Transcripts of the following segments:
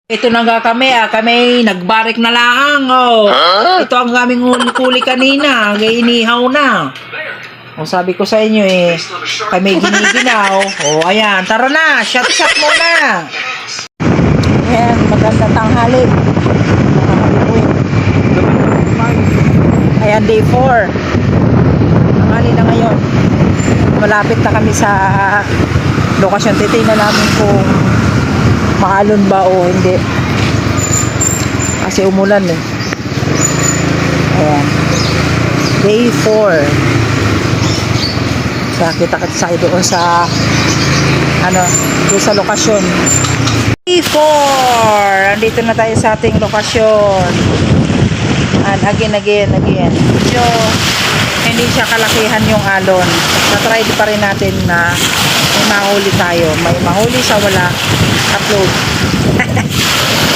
Ito na nga kami nagbarik na lang, oh. Ito ang aming huli kanina, inihaw na. O sabi ko sa inyo kami giniginaw. O ayan, tara na, shot muna. Ayan, maganda tanghali. Ayan, day 4. Tanghali na ngayon. Malapit na kami sa lokasyon. Titingnan namin kung maalon ba o hindi. Kasi umulan Ayan. Day 4. Kita doon sa doon sa lokasyon. Day 4. Andito na tayo sa ating lokasyon. And again. So, hindi siya kalakihan yung alon. Na-try pa rin natin na may mahuli tayo. May mahuli sa wala. Upload.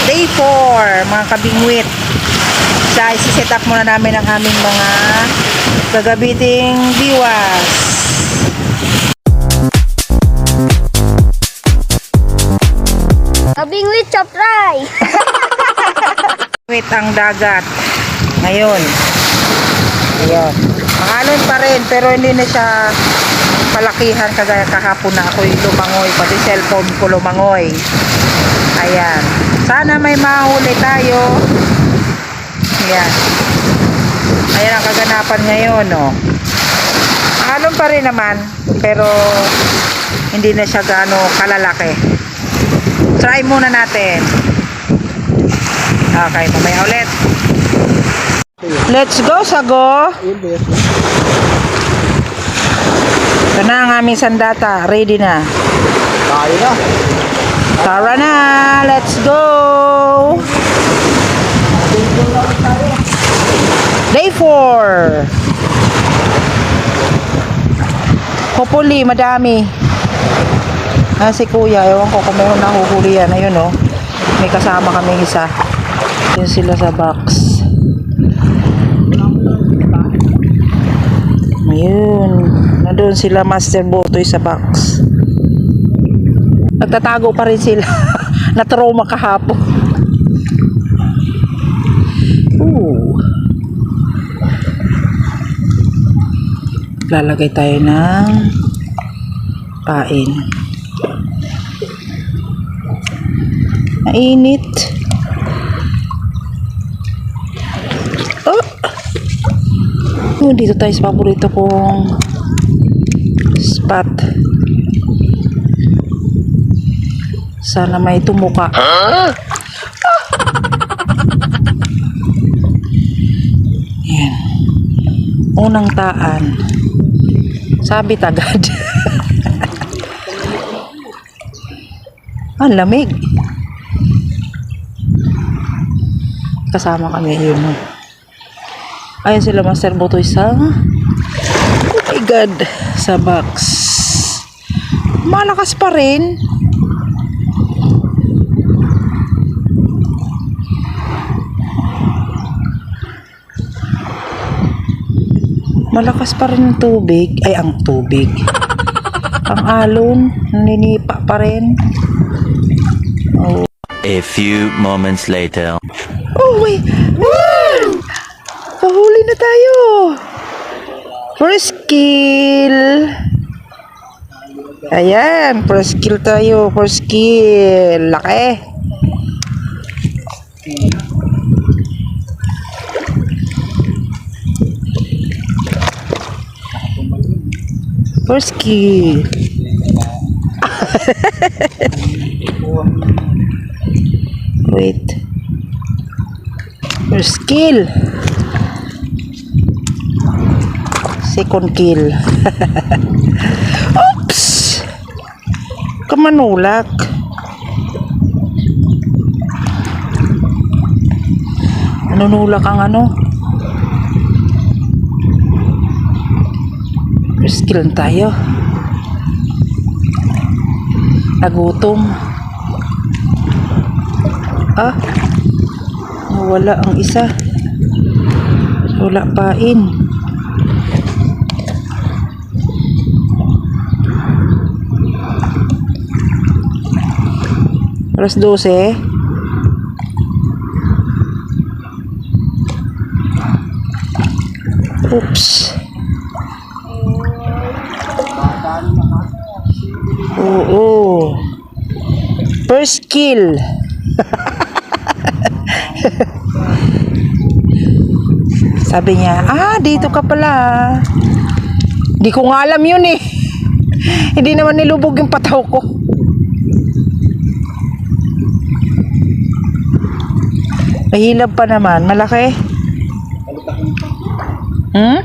Day 4, mga kabingwit. So, isi-set up muna namin ang aming mga gagabiting biwas. Kabingwit sa fry. Wait ang dagat. Ngayon. Ayan. Mahalon pa rin, pero hindi na siya palakihan kagaya kahapon na ako'y lumangoy. Pati cellphone ko lumangoy. Ayan. Sana may mahuli tayo. Ayan. Ayan ang kaganapan ngayon, Mahalon pa rin naman, pero hindi na siya gaano kalalaki. Try muna natin. Okay, mamaya ulit. Let's go, Sago. Ito na ang aming sandata. Ready na. Tayo na. Tara na. Let's go. Day 4. Hopefully, madami. Si kuya, ewan ko kung mayroon nahuhuli yan. Ayun, may kasama kami isa. Yun sila sa box. Ayun. Nandun sila, Master Botoy, sa box. Nagtatago pa rin sila. Na-trauma kahapon. Lalagay tayo ng pain. Mainit. Dito tayo sa paborito kong spot. Sana may tumuka. Yan. Unang taan. Sabit agad. Ang lamig. Kasama kami yun. Ayun sila, Master Botoy sa oh my god, sa box. Malakas pa rin. Malakas pa rin ang tubig. Ay, ang tubig. Ang alon, naninipa pa rin. Oh. A few moments later. Oh, wait. Pahuli na tayo. First kill. Ayan, first kill tayo. First kill. Laki. First kill. Wait. First kill. Second kill. Oops! Kamanulak. Nanunulak ang First kill tayo. Nagutom. Nawala ang isa. Wala pain. Alas 12. Oops. Oo. First kill. Sabi niya, dito ka pala. Di ko nga alam yun eh. Hindi naman nilubog yung pataw ko. Mahilab pa naman. Malaki. Hmm?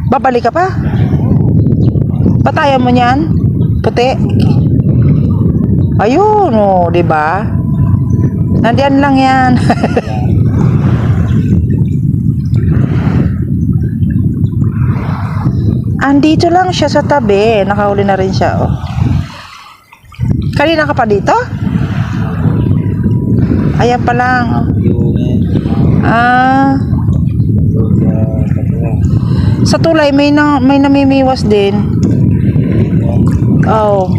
Babalik ka pa? Patayan mo niyan? Puti? Ayun, oh, di ba? Nandiyan lang yan. Andito lang siya sa tabi. Nakahuli na rin siya, oh. Kanina ka pa dito? Ayan pa lang. Sa tulay may namimiwas din. Oh.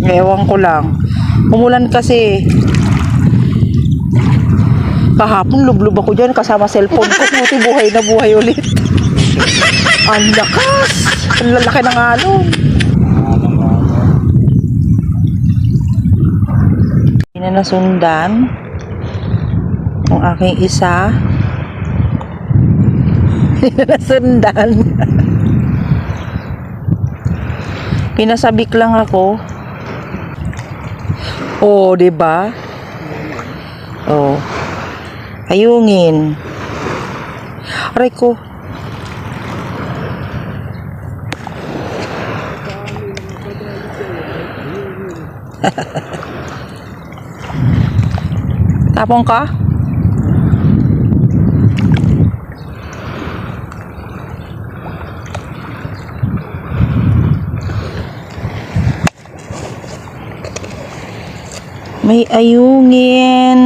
Ewan ko lang. Umulan kasi. Kahapon lublub ako dyan kasama cellphone ko. Buti buhay na buhay ulit. Ang lakas. Ang lalaki ng alon. Hindi na nasundan ang aking isa. Hindi na nasundan. Pinasabik lang ako. Oh, 'di ba? Oh. Ayungin. Aray ko. Tapong ka? May ayungin.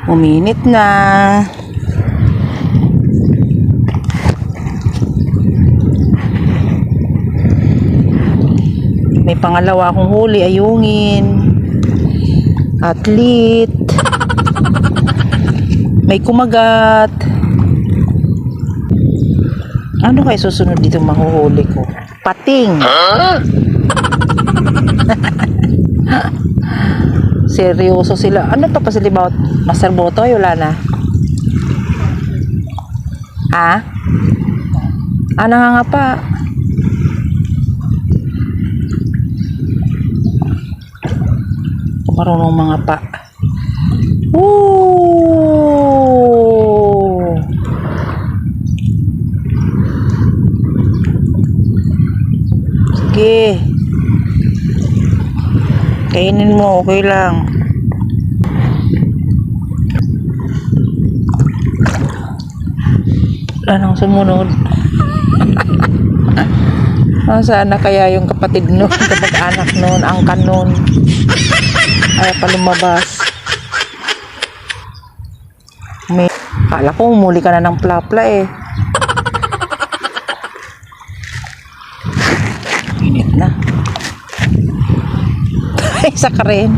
Uminit na. May pangalawa akong huli, ayungin. Atlit. May kumagat. Ano kaya susunod dito mahuhuli ko? Pating. Seryoso sila. Ano pa sila about? Master Botoy, wala na. Ha? Nangangapa. Marunong mga pa. Ooh! Sige. Kainin mo, okay lang. Anong sumunod? Sana kaya yung kapatid nun, kapag-anak nun, angkan nun. Ay pa lumabas. Kala ko umuli ka na ng plapla eh. Init na. Isa ka rin.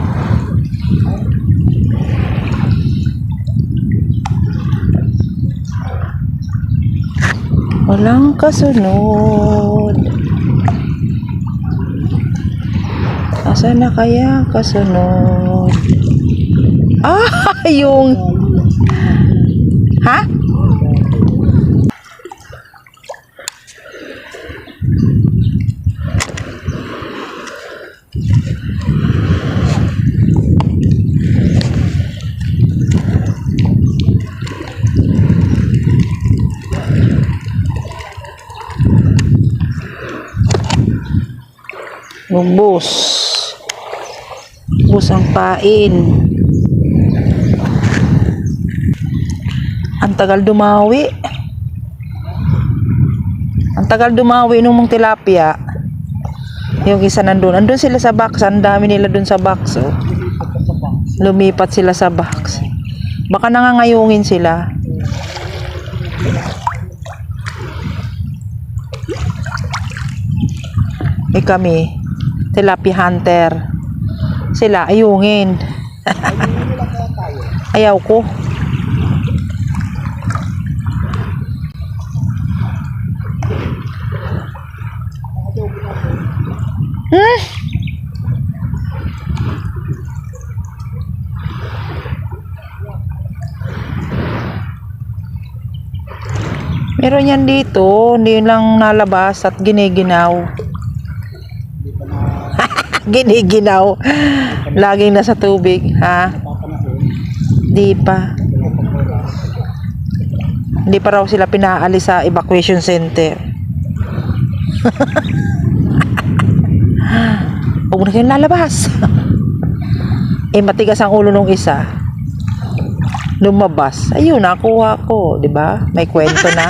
Walang kasunod. Asa na kaya kasunod? Yung... Ha? Lubos. Lubos ang pain. Ang tagal dumawi. Ang tagal dumawi nung mong tilapia. Yung isa nandun. Andun sila sa box. Ang dami nila dun sa box. Oh. Lumipat sila sa box. Baka nangangayungin sila. Kami, tilapia hunter. Sila, ayungin. Ayaw ko. Meron yan dito, hindi lang nalabas at giniginaw. Giniginaw. Laging nasa tubig, ha? Di pa. Hindi pa raw sila pinaalis sa evacuation center. Huwag na kayong lalabas. Matigas ang ulo nung isa. Lumabas. Ayun, nakuha ko. Diba? May kwento na.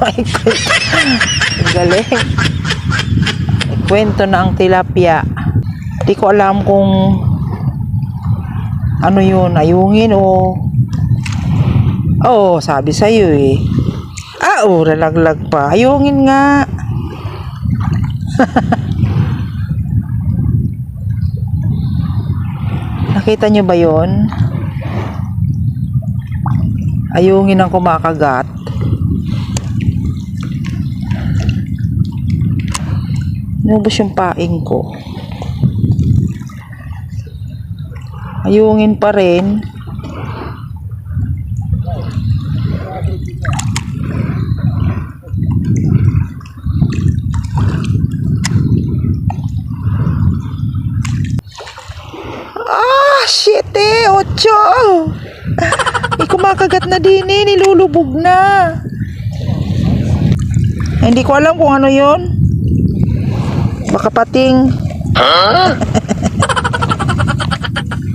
May kwento. Galing. May kwento na ang tilapia. Di ko alam kung ano yun, ayungin o sabi sa'yo eh. Nalaglag pa. Ayungin nga. Nakita nyo ba yun? Ayungin ang kumakagat. Nubos yung paing ko. Ayungin pa rin. Shit eh, 8. Kumakagat na din eh, nilulubog na. Hindi ko alam kung ano yon. Baka pating.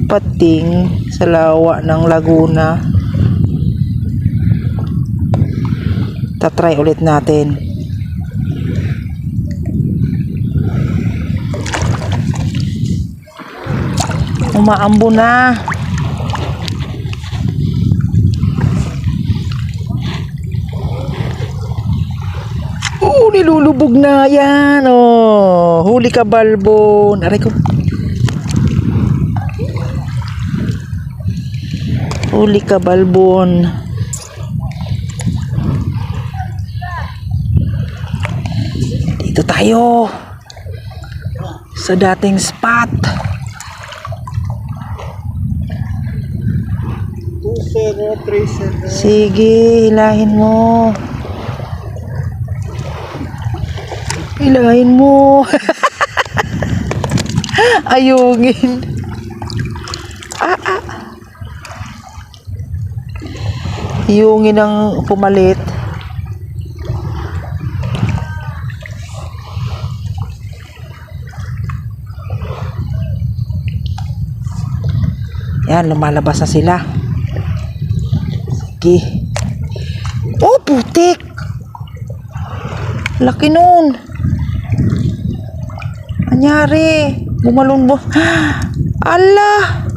Pating sa lawa ng Laguna. Tatry ulit natin. Umaambo na. Nilulubog na yan. Huli ka, balbon. Aray ko. Huli ka, balbon. Dito tayo. Sa dating spot. 2037. Sige, hilahin mo. Hilahin mo. Ayungin. Ayungin ang pumalit. Yan, lumalabas na sila. Sige. Putik! Laki nun. Anyari? Bumalon bo. Allah!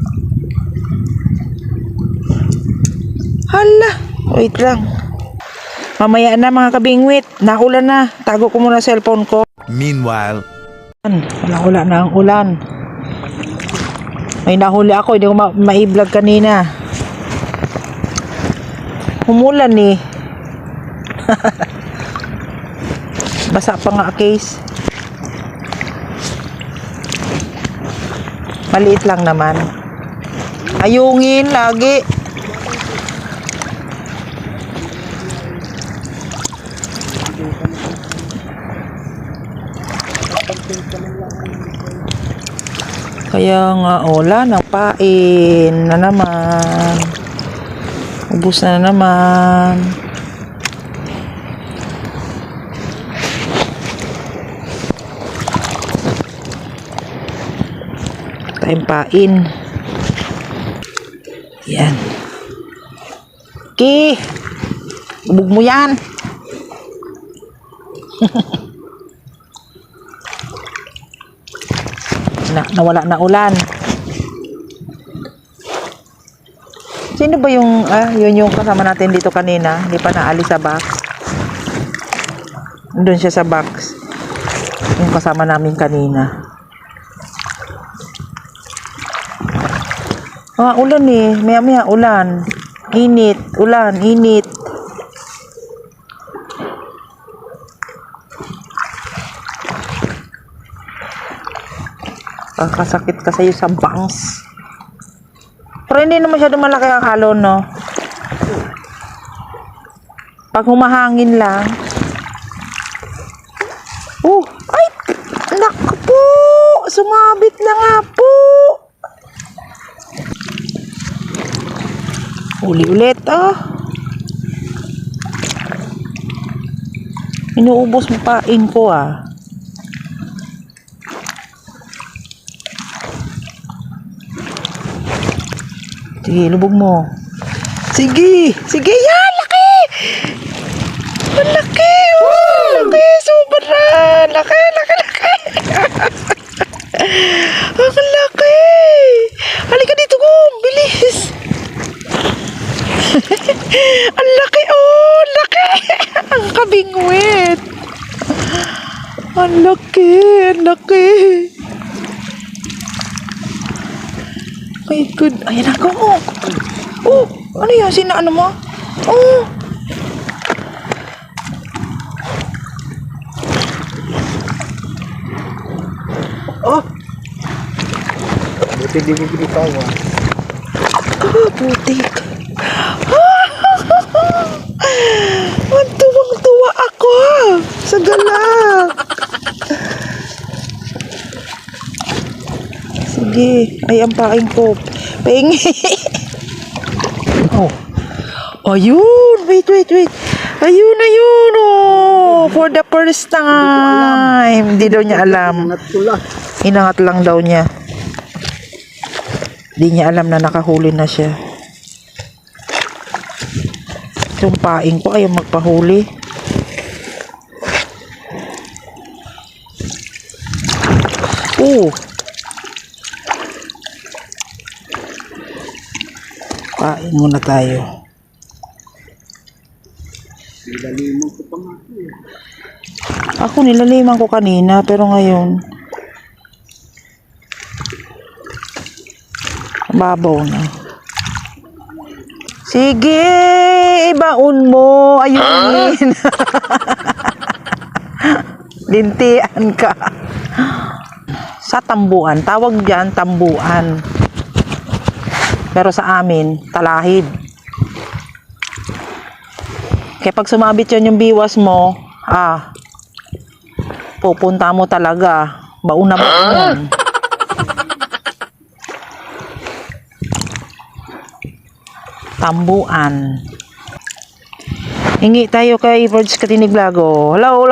Hala! Wait lang. Mamaya na mga kabingwit. Nakulan na. Tago ko muna cellphone ko. Meanwhile, Wala na ang ulan. May nahuli ako. Hindi ko ma-vlog kanina. Umulan eh. Basa pa nga case. Maliit lang naman. Ayungin lagi. Kaya nga wala nang pain na naman. Ubus na naman. Tayong pain. Yan. Sige. Ubog mo yan. Nawala na ulan. Sino ba yung, yun yung kasama natin dito kanina? Hindi pa naalis sa box. Doon siya sa box. Yung kasama namin kanina. Ulan eh. Maya-maya ulan. Init. Ulan. Init. Kakasakit ka sa'yo sa bangs. Pero hindi na masyado malaki ang halon, no? Pag humahangin lang. Ay! Naku po! Sumabit na nga po! Uli ulit, Inuubos mo pa ko, Sige, lubog mo. Sige! Sige, yan! Laki! Ang laki! Laki! Sobra! Laki! Ang laki! Halika dito, Gum! Bilis! Ang laki! Laki! Ang kabingwit! Ang laki! My God. Ayan ako. Ano yan? Ano mo? Buti di mo binitawan. Putik. Tuwang-tuwa ako sa galak. Sige. Ay, ang paing ko. Pengi. Ayun. Wait. Ayun. For the first time. Hindi daw niya alam. Inangat lang daw niya. Hindi niya alam na nakahuli na siya. Yung paing ko ayaw magpahuli. Kain muna tayo. Nilaliman ko pa nga. Ako nilaliman ko kanina pero ngayon babaw na. Sige, ibaon mo. Ayunin. Lintian ka. Sa tambuan. Tawag dyan, tambuan. Pero sa amin, talahib. Kaya pag sumabit yun yung biwas mo, pupunta mo talaga. Baon na baon. Tambuan. Hingi tayo kay Virge Katinig Blago. Hello.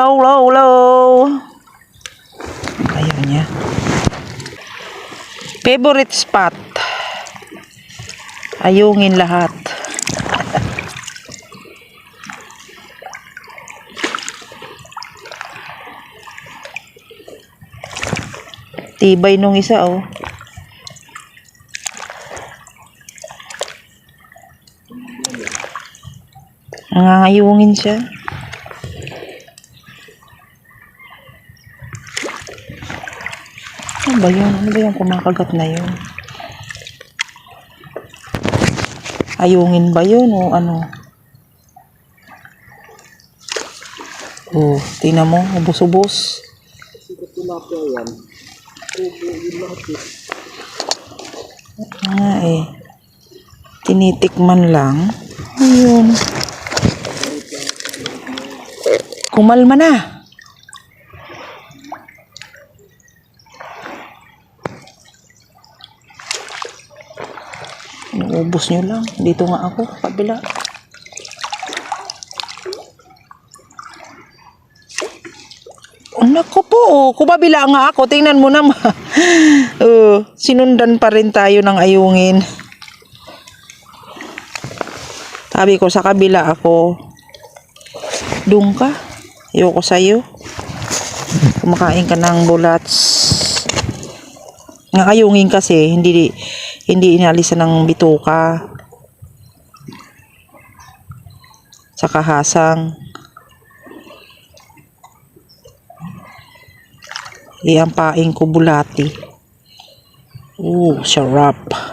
Ayaw niya. Favorite spot. Ayungin lahat. Tibay nung isa, Nangangayungin siya. Ano ba yun? Ano ba yung kumakagat na yun? Ayungin ba yun o ano? Tingnan mo, ubos-ubos. Kasi ko tilapia yan. Yung lahat Tinitikman lang. Ayun. Kumalma na. Ubus nyo lang. Dito nga ako, kabila. Naku po, kumabila nga ako. Tingnan mo naman. Sinundan pa rin tayo ng ayungin. Sabi ko, sa kabila ako. Doon ka. Ayoko sa'yo. Kumakain ka ng bulats. Ngakayungin kasi, hindi inalisan ng bituka. Sa kahasang. Iampain ko bulati. Sarap.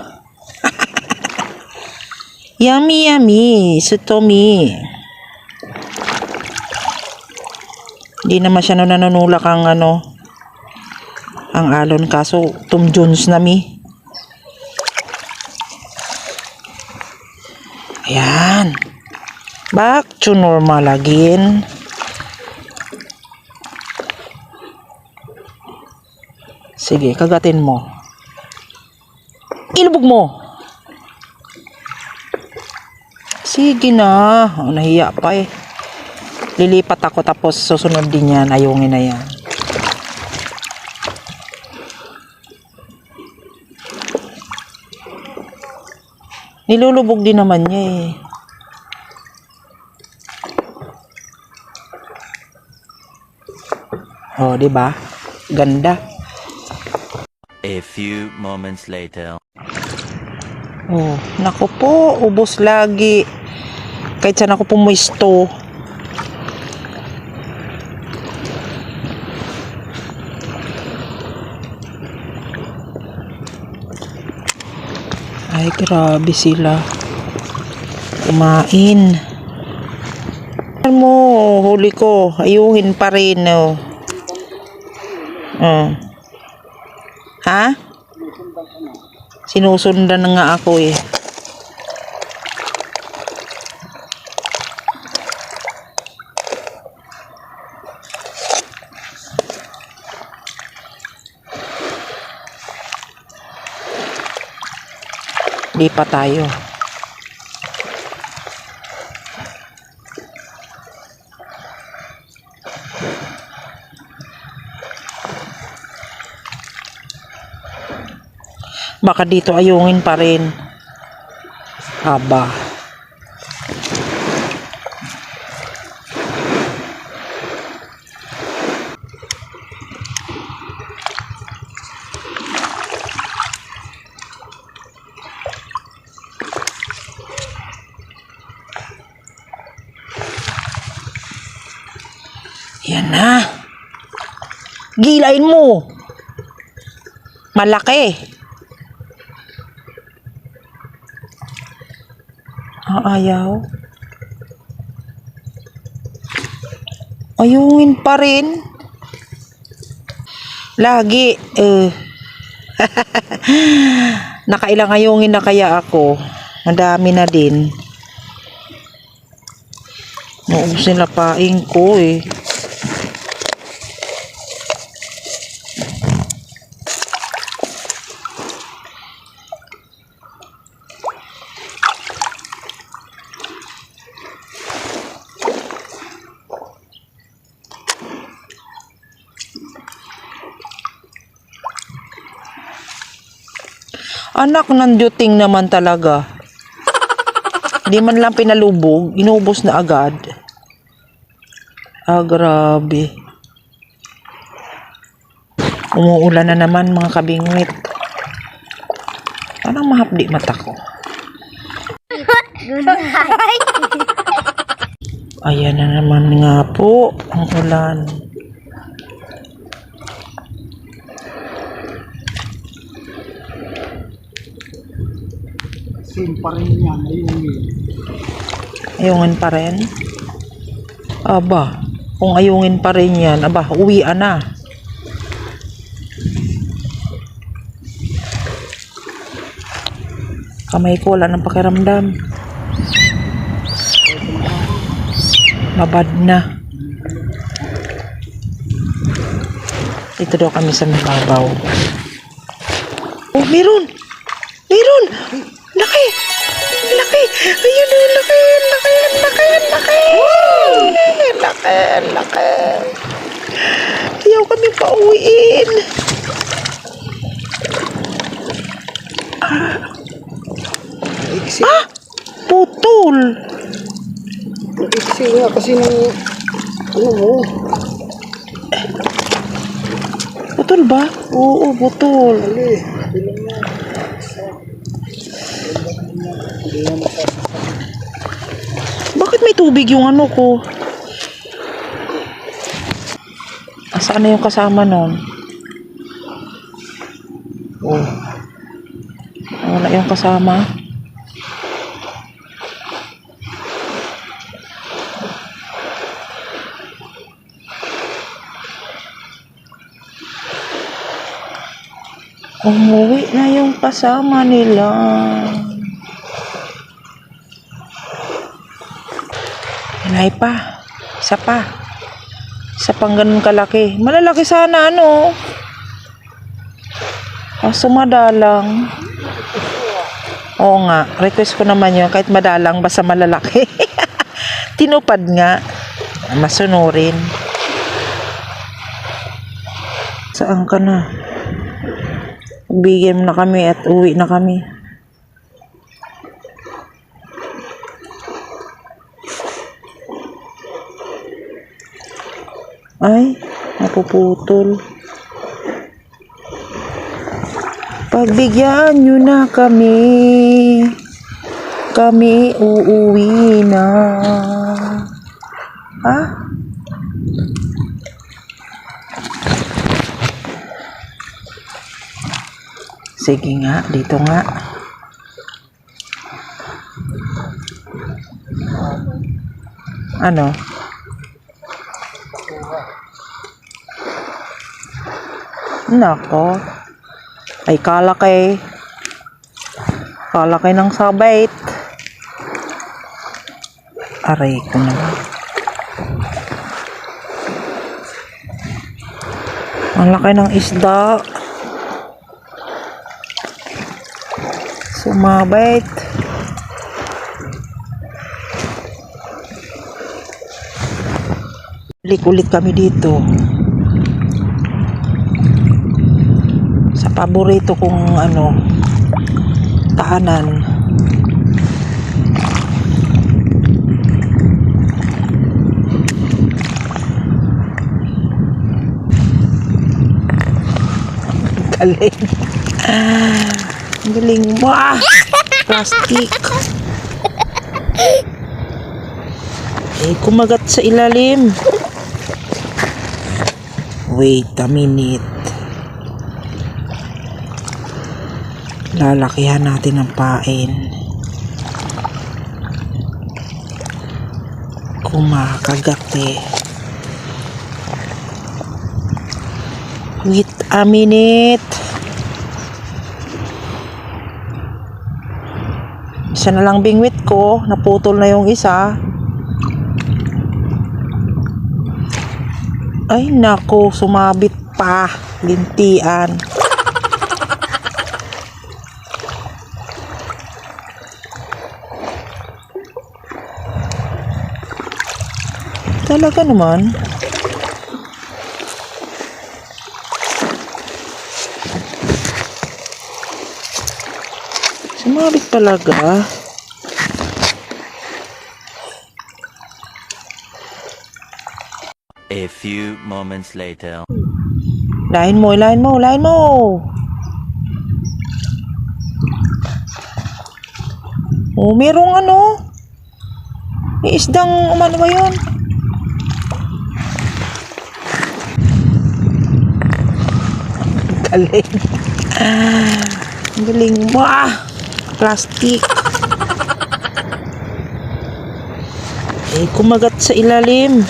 Yummy, yummy. Sutomi. Hindi naman siya nanunulak ang ang alon, kaso Tom Jones na mi. Ayan. Back to normal again. Sige, kagatin mo. Ilubog mo. Sige na. Nahiya pa eh. Lilipat ako tapos susunod din yan. Ayungin na yan. Nilulubog din naman niya eh. Oh, di ba? Ganda. A few moments later. Oh, naku po, ubos lagi. Kahit saan ako pumuisto. Ay, grabe sila. Kumain. Ano mo, huli ko. Ayuhin pa rin, oh. Ha? Sinusundan na nga ako eh. Di pa tayo. Baka dito ayungin pa rin. Aba. Yan na. Gilain mo. Malaki. Ayaw. Ayungin pa rin. Lagi. Nakailang ayungin na kaya ako. Madami na din. Naubos nila paing ko eh. Anak ng duting naman talaga. Di man lang pinalubog, inubos na agad. Grabe. Umuulan na naman mga kabingwit. Parang mahapdi mata ko. Ayan na naman nga po ang ulan. Same pa rin yan, ayungin. Ayungin pa rin? Aba, kung ayungin pa rin yan, aba, uwian na. Kamay ko, wala ng pakiramdam. Babad na. Ito daw kami sa mababaw. Oh, meron! Meron! Laki! Laki! Ayun na, laki! Laki! Laki! Laki! Laki! Laki! Ayaw kami pauwiin. Putol! Kasi nga, kasi nung, ano mo, Putol ba? Oo, putol. ali, bilang nga. Hindi nga masasabi. Bakit may tubig yung ano ko? Saan na yung kasama nun? Oh. Wala yung kasama. Umuwi na yung kasama nila. Hinay pa. Isa pa. Isa pang ganun kalaki. Malalaki sana ano. Kaso madalang. Oo nga. Request ko naman yun. Kahit madalang basta malalaki. Tinupad nga. Masunurin. Saan ka na? Bigyan mo na kami at uwi na kami. Ay, napuputol. Pagbigyan nyo na kami. Kami uuwi na. Ha? Sige nga, dito nga. Ano? Nako. Ay, kalakay ng sabait. Aray ko na. Ang laki ng isda. Sumabait. Ulit kami dito. Sa paborito kong ano, tahanan. Galing. Galing mo. Plastic. Kumagat sa ilalim. Wait a minute. Lalakihan natin ang pain. Kumakagat eh. Wait a minute. Isa na lang bingwit ko. Naputol na yung isa. Ay nako, sumabit pa. Lintian. Talaga naman. Sumabit talaga. A few moments later. Lain mo. Oh, merong ano? May isdang umano ba yun? Galing. Galing mo. Plastic. Kumagat sa ilalim.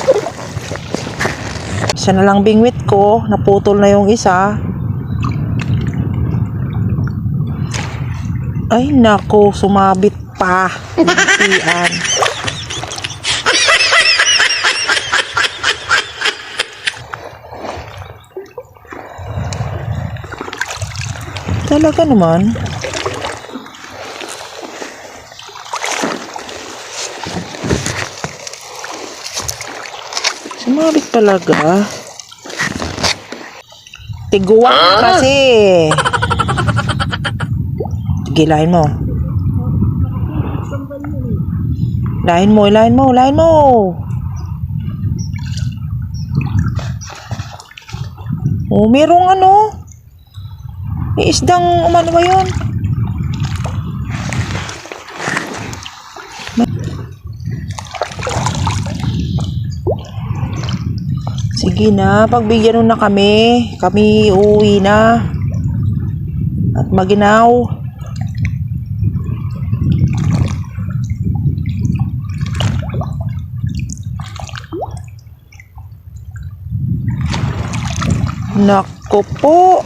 Isa na lang bingwit ko. Naputol na yung isa. Ay nako, sumabit pa. Lintian. Talaga naman. Sumabit talaga. Tiguan kasi. Gilain mo. Lahin mo, lahin mo, lahin mo. Oh, merong ano. May isdang umano ba yun? Sige na, pagbigyan mo na kami. Kami uuwi na. At maginaw. Nako po.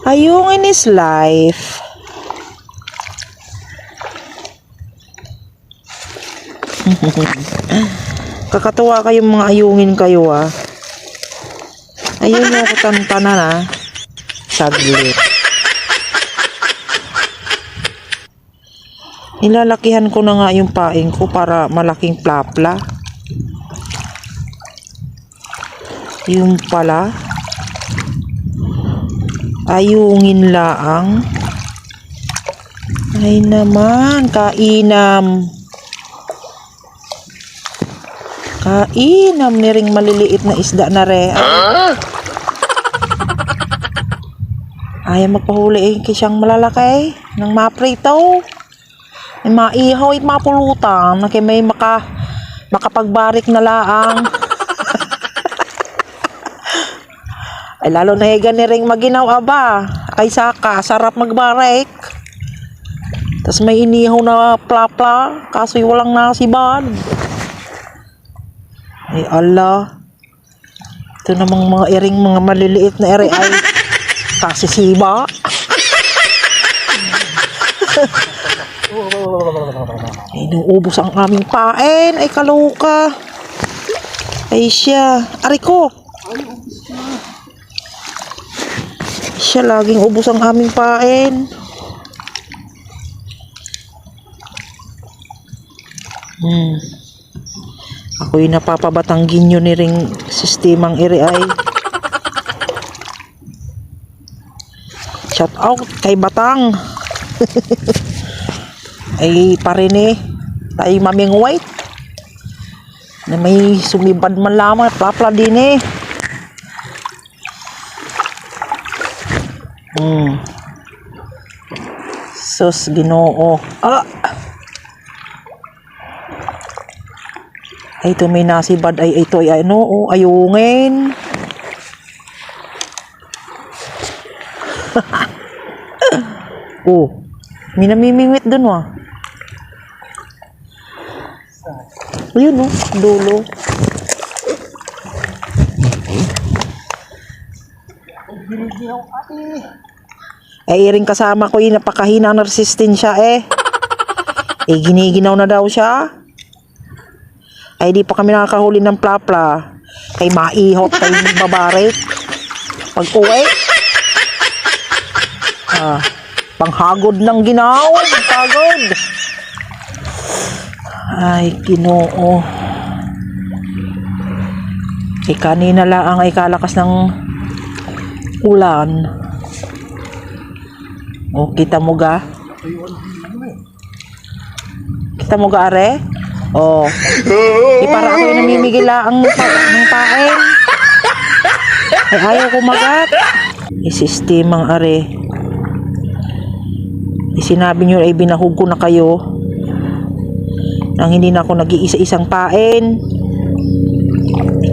Ayungin is life. Kakatuwa kayong mga ayungin kayo ah. Ayun mo ako tantanan ah. Saglit. Nilalakihan ko na nga yung paing ko para malaking plapla. Yung pala. Ayungin laang. Ay naman, kainam. Kainam ni ring maliliit na isda na re. Ayaw magpahuli eh, kisyang malalaki ng maprito. May maihaw at mapulutan na kay may makapagbarik na laang. Ay lalo na higa ni ring maginaw aba. Ay saka, sarap magbarik. Tas may inihaw na plapla, kaso'y walang nasibad. Ay ala. Ito namang mga iring mga maliliit na ere ay kasisiba. Ay nuubos ang aming pain. Ay kaluka. Ay siya. Ari ko. Siya laging ubos ang aming pain. Ako'y napapabatanggin nyo ni ring sistemang iri ay. Shout out kay Batang. Ay parin eh. Tayo maming white. Na may sumibad man lamang. Plapla din eh. Sus, Ginoo. Ay, ito may nasibad. Ay, ito ay ano. Ayungin. May namimingwit dun wah. Ayun dulo. Ay, iring kasama ko yung napakahina ng resistensya eh. Giniginaw na daw siya. Ay, di pa kami nakakahuli ng plapla. Kay maihot, kay babarik. Pag uwi. Panghagod ng ginaw. Pagod. Ay, Ginoo. Kanina lang ay kalakas ng ulan. Kita mo ga? Kita mo ga are? Para ako yung namimigil lang ng pain. Ay ayaw kumagat. Sistemang are. Sinabi nyo ay binahog ko na kayo nang hindi na ako nag-iisa-isang pain.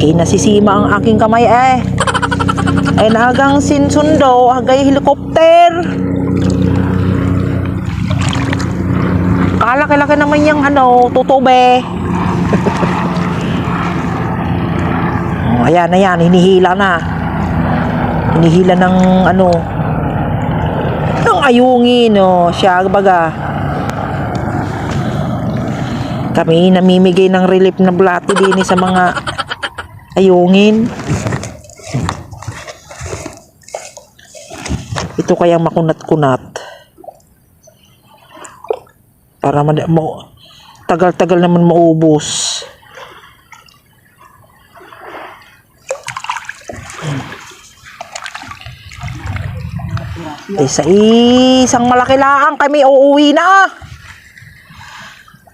Kaya nasisima ang aking kamay eh. Ay nagang sinsundo, agay helikopter. Kalaki-laki naman yung tutobe. Ayan, hinihila na. Hinihila ng ng ayungin, siya baga. Kami namimigay ng relief na bulati din sa mga ayungin. Ito kayang makunat-kunat. Para tagal-tagal naman maubos. Sa isang malaki laang kami uuwi na.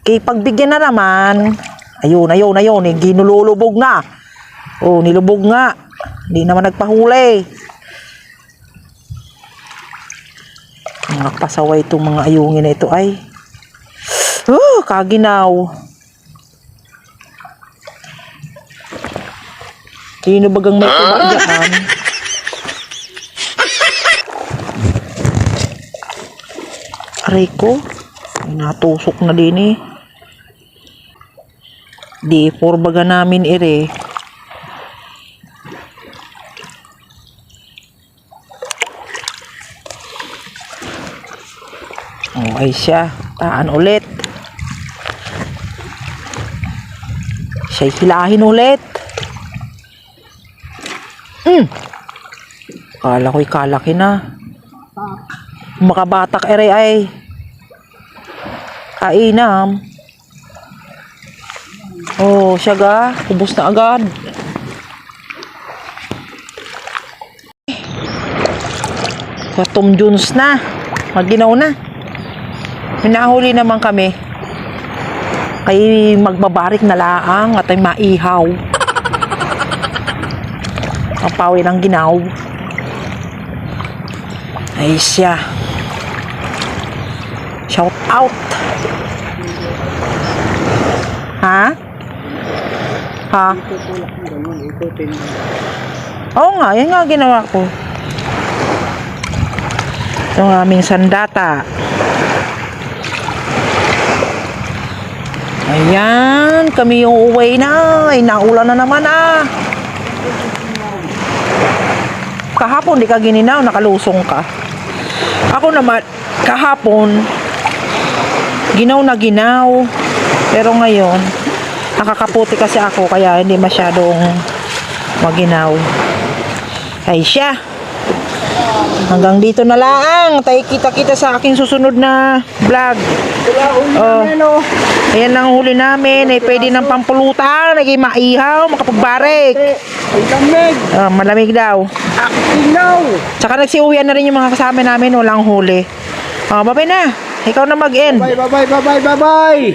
Kay pagbigyan na naman. Ayun. Ginululubog na. Oh, nilubog nga. Hindi naman nagpahuli. Mga pasaway itong mga ayungin na ito ay. Kaginaw. Sino bagang may kumagaan? Aray ko. Natusok na din eh. Di, baga namin ere. Ay siya. Taan ulit. Siya'y hilahin ulit. Kala ko'y kalaki na. Makabatak ere ay. Kainam. Oh, siya ga. Ubus na agad. Tom Jones na. Maginaw na. Minahuli naman kami. Kay magbabarik na laang at ay maihaw. Ang pawi ng ginaw. Ay siya. Shout out. Ha? Oo nga, yan nga ginawa ko. Ito ang aming sandata. Ayan, kami yung uwi na. Ay, naulan na naman ah. Kahapon di ka gininaw, nakalusong ka. Ako naman, kahapon, ginaw na ginaw. Pero ngayon, nakakaputi kasi ako, kaya hindi masyadong maginaw. Ay siya. Hanggang dito na lang. Tayo kita-kita sa aking susunod na vlog. Oh. Ayan lang huli namin. Ay pwede ng pampulutan. Naging maihaw, makapagbarik. Malamig. Malamig daw. Akinaw. Tsaka nagsiuwian na rin yung mga kasama namin. Walang huli. Babay na. Ikaw na mag-end. Bye.